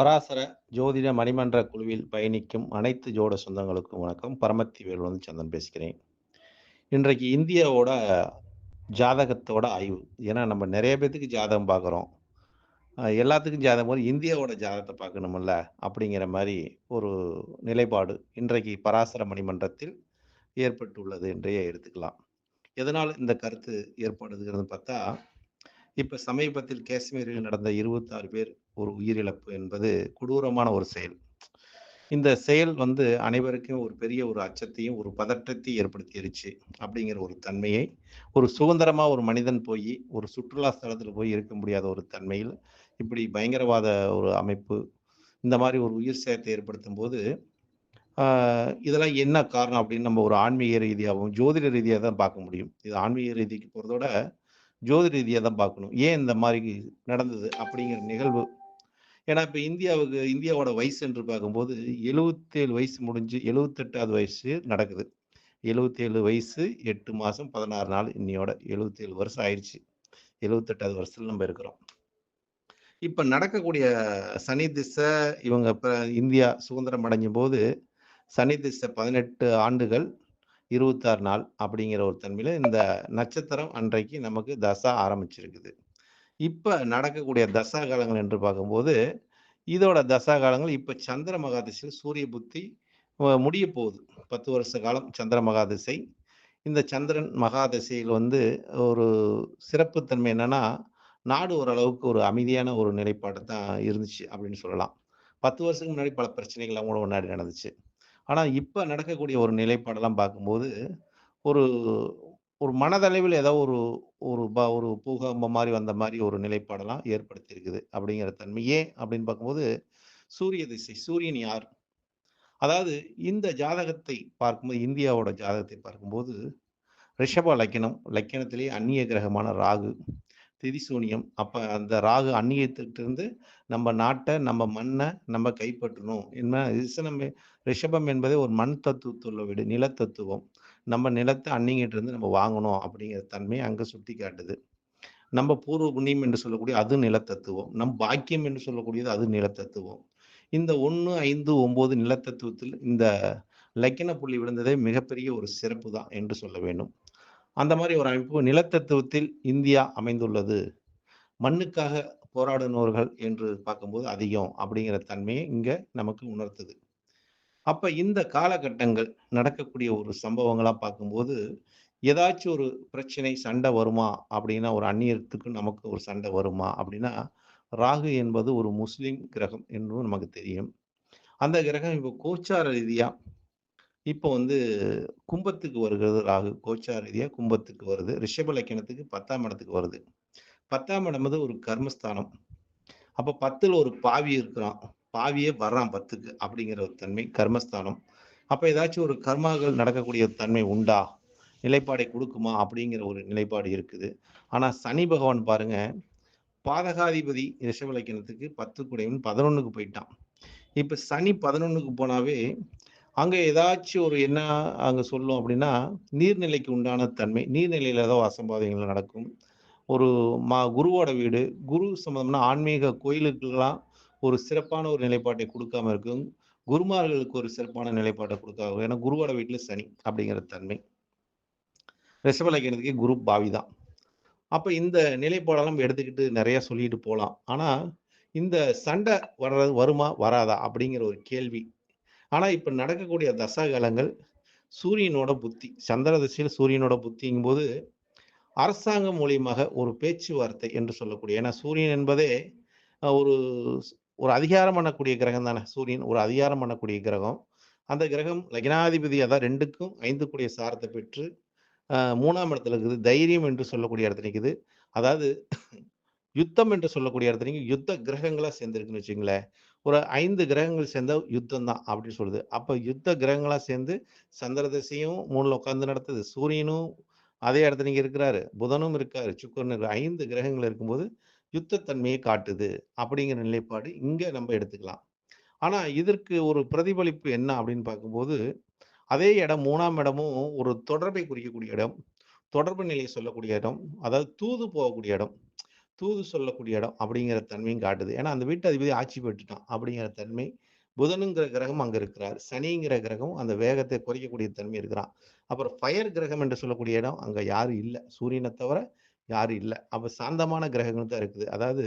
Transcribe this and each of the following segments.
பராசர ஜோதிட மணிமன்ற குழுவில் பயணிக்கும் அனைத்து ஜோட சொந்தங்களுக்கும் வணக்கம். பரமத்தி வேலுடன் சந்தன் பேசுகிறேன். இன்றைக்கு இந்தியாவோட ஜாதகத்தோட ஆய்வு. ஏன்னா நம்ம நிறைய பேத்துக்கு ஜாதகம் பார்க்குறோம். எல்லாத்துக்கும் ஜாதகம் போது இந்தியாவோட ஜாதகத்தை பார்க்கணுமில்ல அப்படிங்கிற மாதிரி ஒரு நிலைப்பாடு இன்றைக்கு பராசர மணிமன்றத்தில் ஏற்பட்டுள்ளது என்றே எடுத்துக்கலாம். எதனால் இந்த கருத்து ஏற்படுதுங்கிறது பார்த்தா, இப்ப சமீபத்தில் காஷ்மீரில் நடந்த 26 பேர் ஒரு உயிரிழப்பு என்பது கொடூரமான ஒரு செயல். இந்த செயல் அனைவருக்கும் ஒரு பெரிய ஒரு அச்சத்தையும், ஒரு பதற்றத்தையும் ஏற்படுத்திருச்சு. அப்படிங்கிற ஒரு தன்மையை, ஒரு சுதந்திரமா ஒரு மனிதன் போயி, ஒரு சுற்றுலா ஸ்தலத்துல போய் இருக்க முடியாத ஒரு தன்மையில், இப்படி பயங்கரவாத ஒரு அமைப்பு, இந்த மாரி ஒரு உயிர் சேதத்தை ஏற்படுத்தும்போது, ஆ இதெல்லாம் என்ன காரணம் அப்படின்னு நம்ம ஒரு ஆன்மீக ரீதியாவும், ஜோதிட ரீதியா தான் பார்க்க முடியும். இது ஆன்மீக ரீதிக்கு போறத விட, ஜோதிட ரீதியா தான் பார்க்கணும். ஏன் இந்த மாரி நடந்தது அப்படிங்கிற நிகழ்வு. ஏன்னா, இப்ப இந்தியாவோட வயசு என்று பார்க்கும்போது 77 வயசு முடிஞ்சு 78வது வயசு நடக்குது. 77 வயசு 8 மாசம் 16 நாள் இன்னையோட 77 வருஷம் ஆயிருச்சு. 78வது வருஷத்துல நம்ம இருக்கிறோம். இப்ப நடக்கக்கூடிய சனி திசை இவங்க இப்ப இந்தியா சுதந்திரம் அடைஞ்சபோது, சனி திசை 18 ஆண்டுகள் 26 நாள் அப்படிங்கிற ஒரு தன்மையில இந்த நட்சத்திரம் அன்றைக்கு நமக்கு தசா ஆரம்பிச்சிருக்குது. இப்ப நடக்கக்கூடிய தசா காலங்கள் என்று பார்க்கும்போது, இதோட தசா காலங்கள் இப்ப சந்திர மகாதிசையில் சூரிய புத்தி முடிய போகுது. 10 வருஷ காலம் சந்திர மகாதிசை. இந்த சந்திரன் மகாதிசையில் ஒரு சிறப்புத்தன்மை என்னன்னா, நாடு ஓரளவுக்கு ஒரு அமைதியான ஒரு நிலைப்பாடு தான் இருந்துச்சு அப்படின்னு சொல்லலாம். 10 வருஷத்துக்கு முன்னாடி பல பிரச்சனைகள்லாம் கூட முன்னாடி நடந்துச்சு. ஆனா, இப்ப நடக்கக்கூடிய ஒரு நிலைப்பாடெல்லாம் பார்க்கும்போது, ஒரு ஒரு மனதளவில் ஏதோ ஒரு ஒரு பூகம்பம் மாரி வந்த மாரி ஒரு நிலைப்பாடெல்லாம் ஏற்படுத்தியிருக்குது. அப்படிங்கிற தன்மை. ஏன் அப்படின்னு பார்க்கும்போது, சூரிய திசை. சூரியன் யார்? அதாவது இந்த ஜாதகத்தை பார்க்கும்போது இந்தியாவோட ஜாதகத்தை பார்க்கும்போது, ரிஷப லக்கினம். லக்கினத்திலேயே அந்நிய கிரகமான ராகு. திதிசூனியம். அப்ப அந்த ராகு அந்நியத்திலிருந்து நம்ம நாட்ட, நம்ம மண்ண நம்ம கைப்பற்றணும். என்ன ரிஷபம் என்பதே ஒரு மண் தத்துவத்துள்ள வீடு. நிலத்தத்துவம். நம்ம நிலத்த அந்நியர்ட்டருந்து நம்ம வாங்கணும் அப்படிங்கிற தன்மையை அங்க சுட்டிக்காட்டுது. நம்ம பூர்வ புண்ணியம் என்று சொல்லக்கூடிய அது நிலத்தத்துவம். நம் பாக்கியம் என்று சொல்லக்கூடியது அது நிலத்தத்துவம். இந்த 1, 5, 9 நிலத்தத்துவத்தில் இந்த லக்கின புள்ளி விழுந்ததே மிகப்பெரிய ஒரு சிறப்பு தான் என்று சொல்ல வேண்டும். அந்த மாரி ஒரு அமைப்பு நிலத்தத்துவத்தில் இந்தியா அமைந்துள்ளது. மண்ணுக்காக போராடினோர்கள் என்று பார்க்கும்போது அதிகம் அப்படிங்கிற தன்மையை இங்க நமக்கு உணர்த்துது. அப்ப இந்த காலகட்டங்கள் நடக்கக்கூடிய ஒரு சம்பவங்களா பார்க்கும்போது, ஏதாச்சும் ஒரு பிரச்சனை, சண்டை வருமா? அப்படின்னா ஒரு அந்நியத்துக்கும் நமக்கு ஒரு சண்டை வருமா? அப்படின்னா, ராகு என்பது ஒரு முஸ்லிம் கிரகம் என்றும் நமக்கு தெரியும். அந்த கிரகம் இப்போ கோச்சார ரீதியா இப்போ கும்பத்துக்கு வருகிறது ராகு. கோச்சார ரீதியா கும்பத்துக்கு வருது. ரிஷப லக்கினத்துக்கு 10ஆம் இடத்துக்கு வருது. 10ஆம் இடம் ஒரு கர்மஸ்தானம். அப்ப 10ல ஒரு பாவி இருக்கிறான். பாவியே வர்றான் 10க்கு அப்படிங்கிற ஒரு தன்மை கர்மஸ்தானம். அப்ப ஏதாச்சும் ஒரு கர்மாக்கள் நடக்கக்கூடிய ஒரு தன்மை உண்டா? நிலைப்பாடை குடுக்குமா? அப்படிங்கிற ஒரு நிலைப்பாடு இருக்குது. ஆனா சனி பகவான் பாருங்க, பாதகாதிபதி ரிஷப லக்கினத்துக்கு 10 கூடையவன் 11க்கு போயிட்டான். இப்ப சனி 11க்கு போனாவே, அங்க ஏதாச்சும் ஒரு என்ன அங்க சொல்லும் அப்படின்னா, நீர்நிலைக்கு உண்டான தன்மை. நீர்நிலையில ஏதோ அசம்பாவிதங்கள் நடக்கும். ஒரு குருவோட வீடு, குரு சம்மந்தம்னா ஆன்மீக கோயிலுக்கெல்லாம் ஒரு சிறப்பான ஒரு நிலைப்பாட்டை குடுக்காம இருக்கும். குருமார்களுக்கு ஒரு சிறப்பான நிலைப்பாட்ட குடுக்காது. ஏன்னா குருவோட வீட்ல சனி அப்படிங்கிற தன்மை. ரிஷப லக்கினத்துக்கு குரு பாவி தான். அப்ப இந்த நிலைப்பாடெல்லாம் நம்ம எடுத்துக்கிட்டு நெறைய சொல்லிட்டு போலாம். ஆனா, இந்த சண்டை வருமா? வராதா? அப்படிங்கிற ஒரு கேள்வி. ஆனா, இப்ப நடக்கக்கூடிய தசாகாலங்கள் சூரியனோட புத்தி. சந்திர திசையில் சூரியனோட புத்திங்கும்போது, அரசாங்கம் மூலியமாக ஒரு பேச்சுவார்த்தை என்று சொல்லக்கூடிய ஏன்னா சூரியன் என்பதே ஒரு ஒரு அதிகாரம் பண்ணக்கூடிய கிரகம் தானே. சூரியன் ஒரு அதிகாரம் பண்ணக்கூடிய கிரகம். அந்த கிரகம் லக்னாதிபதி அதான் 2க்கும் 5 கூடிய சாரத்த பெற்று 3ஆம் இடத்துல இருக்குது. தைரியம் என்று சொல்லக்கூடிய இடத்துல நிக்குது. அதாவது யுத்தம் என்று சொல்லக்கூடிய இடத்துல யுத்த கிரகங்களா சேர்ந்திருக்குன்னு வச்சுக்கங்களேன். ஒரு 5 கிரகங்கள் சேர்ந்தா யுத்தம் தான் அப்படின்னு சொல்லுது. அப்ப யுத்த கிரகங்களா சேர்ந்து சந்திர திசையும் 3ல உட்கார்ந்து நடத்துது. சூரியனும் அதே இடத்துல நீங்க இருக்கிறாரு. புதனும் இருக்காரு. சுக்கிரனும் இருக்காரு. 5 கிரகங்கள் இருக்கும்போது யுத்தத்தன்மையை காட்டுது. அப்படிங்கிற நிலைப்பாடு இங்க நம்ம எடுத்துக்கலாம். ஆனா இதற்கு ஒரு பிரதிபலிப்பு என்ன அப்படின்னு பார்க்கும்போது, அதே இடம் 3ஆம் இடமும் ஒரு தொடர்பை குறிக்கக்கூடிய இடம். தொடர்பு நிலையை சொல்லக்கூடிய இடம். அதாவது தூது போகக்கூடிய இடம். தூது சொல்லக்கூடிய இடம் அப்படிங்கிற தன்மையும் காட்டுது. ஏன்னா, அந்த வீட்டு அதிபதி ஆட்சி பெற்றுட்டான் அப்படிங்கிற தன்மை. புதனுங்கிற கிரகம் அங்க இருக்கிறார். சனிங்கிற கிரகம் அந்த வேகத்தை குறைக்கக்கூடிய தன்மை இருக்கிறான். அப்புறம் ஃபயர் கிரகம் என்று சொல்லக்கூடிய இடம் அங்க யாரும் இல்ல. சூரியன தவிர யாரும் இல்ல. அப்ப சாந்தமான கிரகங்கள் தான் இருக்குது. அதாவது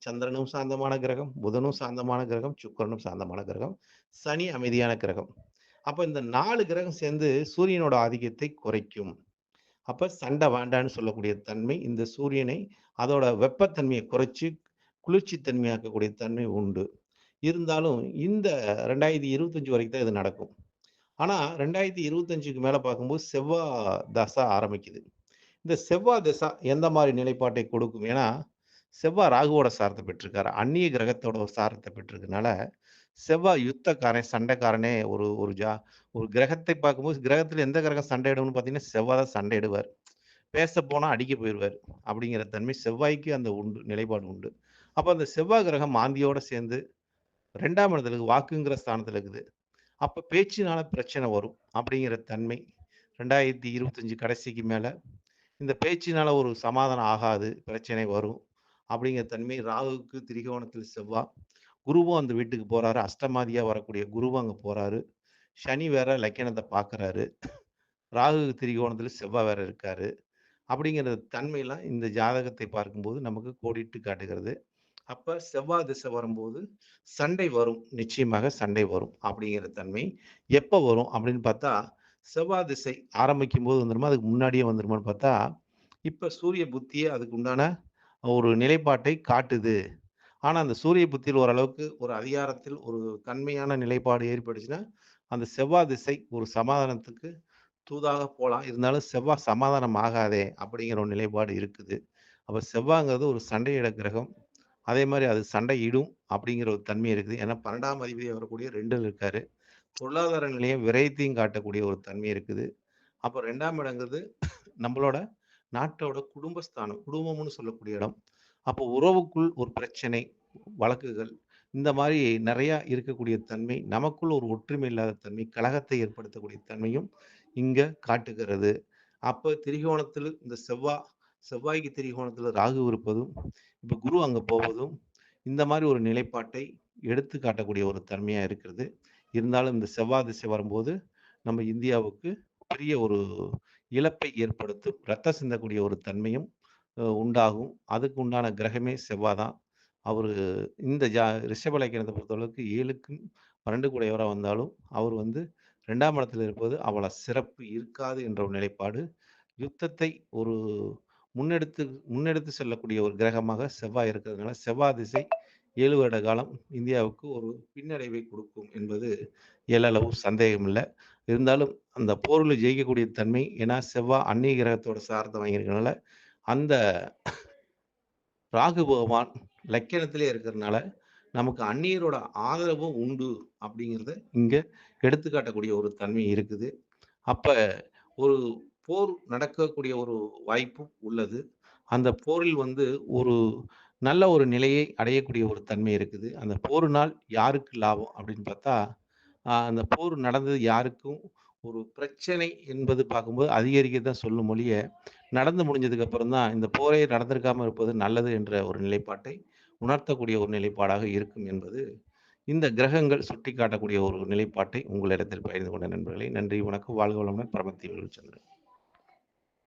சந்திரனும் சாந்தமான கிரகம், புதனும் சாந்தமான கிரகம், சுக்கிரனும் சாந்தமான கிரகம், சனி அமைதியான கிரகம். அப்ப இந்த 4 கிரகம் சேர்ந்து சூரியனோட ஆதிக்கத்தை குறைக்கும். அப்ப சண்டை வேண்டான்னு சொல்லக்கூடிய தன்மை இந்த சூரியனை அதோட வெப்பத்தன்மையை குறைச்சு குளிர்ச்சி தன்மையாக்கக்கூடிய தன்மை உண்டு. இருந்தாலும் இந்த 2025 வரைக்கும் தான் இது நடக்கும். ஆனா 2025க்கு மேல பார்க்கும்போது தசை ஆரம்பிக்குது. இந்த தசா எந்த மாரி நிலைப்பாட்டை கொடுக்கும்? ஏன்னா, ராகுவோட சாரத்த பெற்றிருக்காரு. அந்நிய கிரகத்தோட சாரத்த பெற்றிருக்கனால, யுத்தக்காரன், சண்டைக்காரனே ஒரு ஒரு ஒரு கிரகத்தை பார்க்கும்போது கிரகத்துல எந்த கிரகம் சண்டையிடும்னு பார்த்தீங்கன்னா, தான் சண்டையிடுவார். பேசப்போனா அடிக்க போயிருவாரு. அப்படிங்கிற தன்மை செவ்வாய்க்கு அந்த உண்டு, நிலைப்பாடு உண்டு. அப்ப அந்த செவ்வாய் கிரகம் மாந்தியோட சேர்ந்து 2ஆம் இடத்துல இருக்கு. வாக்குங்கிற ஸ்தானத்துல இருக்குது. அப்ப பேச்சினால பிரச்சனை வரும். அப்படிங்கிற தன்மை 2025 கடைசிக்கு மேல இந்த பேச்சினால ஒரு சமாதானம் ஆகாது. பிரச்சனை வரும். அப்படிங்கிற தன்மை ராகுவுக்கு திரிகோணத்தில் செவ்வாய். குருவும் அந்த வீட்டுக்கு போறாரு. அஷ்டமாதியா வரக்கூடிய குருவும் அங்க போறாரு. சனி வேற லக்கினத்த பார்க்குறாரு. ராகு திரிகோணத்துல செவ்வாய் வேற இருக்காரு. அப்படிங்கிற தன்மைலாம் இந்த ஜாதகத்தை பார்க்கும்போது நமக்கு கோடிட்டு காட்டுகிறது. அப்ப செவ்வாய் திசை வரும்போது சண்டை வரும். நிச்சயமாக சண்டை வரும். அப்படிங்கிற தன்மை. எப்ப வரும் அப்படின்னு பார்த்தா, செவ்வாய் திசை ஆரம்பிக்கும்போது வந்துருமா? அதுக்கு முன்னாடியே வந்துருமான்னு பார்த்தா, இப்ப சூரிய புத்தியே அதுக்கு உண்டான ஒரு நிலைப்பாட்டை காட்டுது. ஆனா, அந்த சூரிய புத்தியில் ஓரளவுக்கு ஒரு அதிகாரத்தில் ஒரு தன்மையான நிலைப்பாடு ஏற்பட்டுச்சுன்னா, அந்த செவ்வாய் திசை ஒரு சமாதானத்துக்கு தூதாக போலாம். இருந்தாலும் செவ்வாய் சமாதானம் ஆகாதே! அப்படிங்கிற ஒரு நிலைப்பாடு இருக்குது. அப்ப செவ்வாய்ங்கிறது ஒரு சண்டையிட கிரகம். அதே மாரி அது சண்டையிடும் அப்படிங்கிற ஒரு தன்மை இருக்குது. ஏன்னா 12ஆம் அதிபதி வரக்கூடிய 2ல இருக்காரு. பொருளாதார நிலையம் விரயத்தையும் காட்டக்கூடிய ஒரு தன்மை இருக்குது. அப்ப 2ஆம் இடங்கிறது நம்மளோட நாட்டோட குடும்பஸ்தானம். குடும்பம்னு சொல்லக்கூடிய இடம். அப்போ உறவுக்குள் ஒரு பிரச்சனை, வழக்குகள் இந்த மாரி நெறையா இருக்கக்கூடிய தன்மை, நமக்குள் ஒரு ஒற்றுமை இல்லாத தன்மை, கலகத்தை ஏற்படுத்தக்கூடிய தன்மையும் இங்க காட்டுகிறது. அப்ப திரிகோணத்தில இந்த செவ்வாய்க்கு திரிகோணத்தில ராகு இருப்பதும், இப்ப குரு அங்க போவதும், இந்த மாரி ஒரு நிலைப்பாட்டை எடுத்து காட்டக்கூடிய ஒரு தன்மையா இருக்கிறது. இருந்தாலும் இந்த செவ்வாய் திசை வரும்போது, நம்ம இந்தியாவுக்கு பெரிய ஒரு இழப்பை ஏற்படுத்தும். ரத்தம் சிந்தக்கூடிய ஒரு தன்மையும் உண்டாகும். அதுக்கு உண்டான கிரகமே செவ்வா தான். அவரு இந்த ரிஷப லக்னத்த பொறுத்தளவுக்கு 7க்கும் 12 கூடையவரா வந்தாலும், அவர் வந்து 2ஆம் இடத்துல இருப்பது அவ்வள சிறப்பு இருக்காது என்ற ஒரு நிலைப்பாடு. யுத்தத்தை ஒரு முன்னெடுத்து முன்னெடுத்து செல்லக்கூடிய ஒரு கிரகமாக செவ்வாய் இருக்கிறதுனால, செவ்வாய் திசை 7 வருட காலம் இந்தியாவுக்கு ஒரு பின்னடைவை கொடுக்கும் என்பது எள்ளளவு சந்தேகம் இல்ல. இருந்தாலும் அந்த போர்ல ஜெயிக்கக்கூடிய தன்மை, ஏன்னா செவ்வாய் அந்நிய கிரகத்தோட சாரத்த வாங்கியிருக்கிறனால, அந்த ராகு பகவான் லக்கினத்திலே இருக்கிறனால, நமக்கு அந்நியரோட ஆதரவும் உண்டு அப்படிங்கிறத இங்க எடுத்துக்காட்டக்கூடிய ஒரு தன்மை இருக்குது. அப்ப ஒரு போர் நடக்கக்கூடிய ஒரு வாய்ப்பும் உள்ளது. அந்த போரில் வந்து ஒரு நல்ல ஒரு நிலையை அடையக்கூடிய ஒரு தன்மை இருக்குது. அந்த போரினால் யாருக்கு லாபம் அப்படின்னு பார்த்தா, அந்த போர் நடந்தது யாருக்கும் ஒரு பிரச்சனை என்பது பார்க்கும்போது அதிகரிக்க தான் சொல்லும் ஒழிய, நடந்து முடிஞ்சதுக்கு அப்புறம் தான் இந்த போரே நடந்திருக்காம இருப்பது நல்லது என்ற ஒரு நிலைப்பாட்டை உணர்த்தக்கூடிய ஒரு நிலைப்பாடாக இருக்கும் என்பது இந்த கிரகங்கள் சுட்டிக்காட்டக்கூடிய ஒரு நிலைப்பாட்டை உங்களிடத்தில் பகிர்ந்து கொண்ட நண்பர்களே. நன்றி, வணக்கம். வாழ்க வளமுடன். பரமத்தி வேலுச்சந்திரன்.